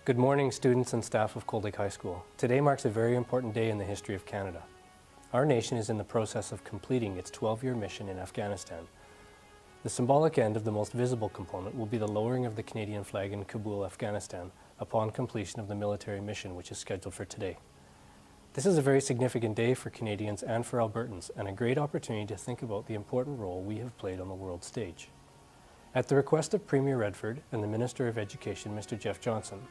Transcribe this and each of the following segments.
Good morning, students and staff of Cold Lake High School. Today marks a very important day in the history of Canada. Our nation is in the process of completing its 12-year mission in Afghanistan. The symbolic end of the most visible component will be the lowering of the Canadian flag in Kabul, Afghanistan, upon completion of the military mission, which is scheduled for today. This is a very significant day for Canadians and for Albertans, and a great opportunity to think about the important role we have played on the world stage. At the request of Premier Redford and the Minister of Education, Mr. Jeff Johnson,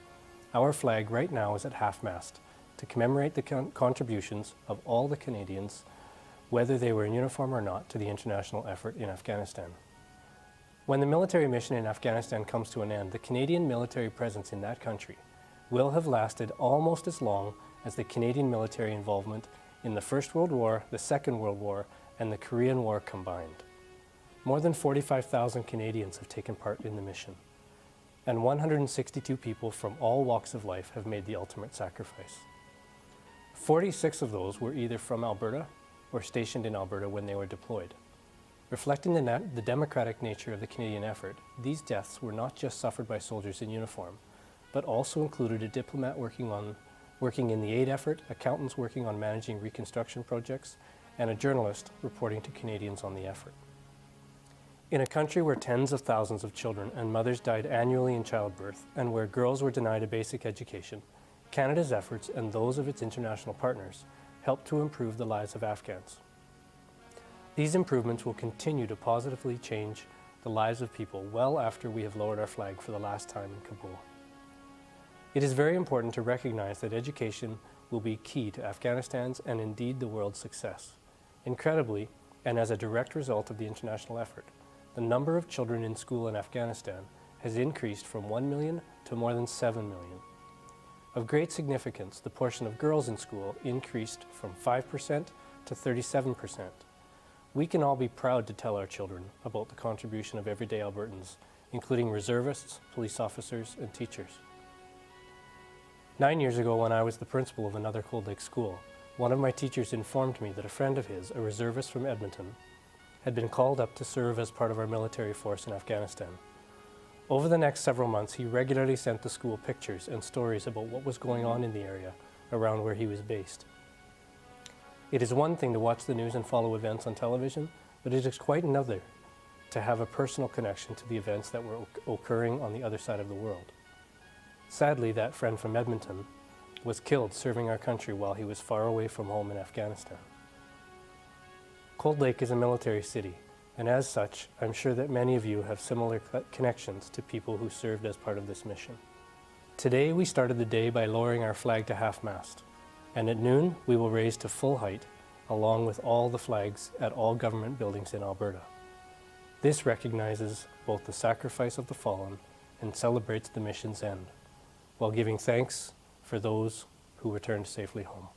our flag right now is at half-mast to commemorate the contributions of all the Canadians, whether they were in uniform or not, to the international effort in Afghanistan. When the military mission in Afghanistan comes to an end, the Canadian military presence in that country will have lasted almost as long as the Canadian military involvement in the First World War, the Second World War, and the Korean War combined. More than 45,000 Canadians have taken part in the mission, and 162 people from all walks of life have made the ultimate sacrifice. 46 of those were either from Alberta or stationed in Alberta when they were deployed. Reflecting the democratic nature of the Canadian effort, these deaths were not just suffered by soldiers in uniform, but also included a diplomat working in the aid effort, accountants working on managing reconstruction projects, and a journalist reporting to Canadians on the effort. In a country where tens of thousands of children and mothers died annually in childbirth, and where girls were denied a basic education, Canada's efforts and those of its international partners helped to improve the lives of Afghans. These improvements will continue to positively change the lives of people well after we have lowered our flag for the last time in Kabul. It is very important to recognize that education will be key to Afghanistan's and indeed the world's success. Incredibly, and as a direct result of the international effort, the number of children in school in Afghanistan has increased from 1 million to more than 7 million. Of great significance, the portion of girls in school increased from 5% to 37%. We can all be proud to tell our children about the contribution of everyday Albertans, including reservists, police officers, and teachers. 9 years ago, when I was the principal of another Cold Lake school, one of my teachers informed me that a friend of his, a reservist from Edmonton, had been called up to serve as part of our military force in Afghanistan. Over the next several months, he regularly sent the school pictures and stories about what was going on in the area around where he was based. It is one thing to watch the news and follow events on television, but it is quite another to have a personal connection to the events that were occurring on the other side of the world. Sadly, that friend from Edmonton was killed serving our country while he was far away from home in Afghanistan. Cold Lake is a military city, and as such, I'm sure that many of you have similar connections to people who served as part of this mission. Today, we started the day by lowering our flag to half-mast, and at noon, we will raise to full height, along with all the flags at all government buildings in Alberta. This recognizes both the sacrifice of the fallen and celebrates the mission's end, while giving thanks for those who returned safely home.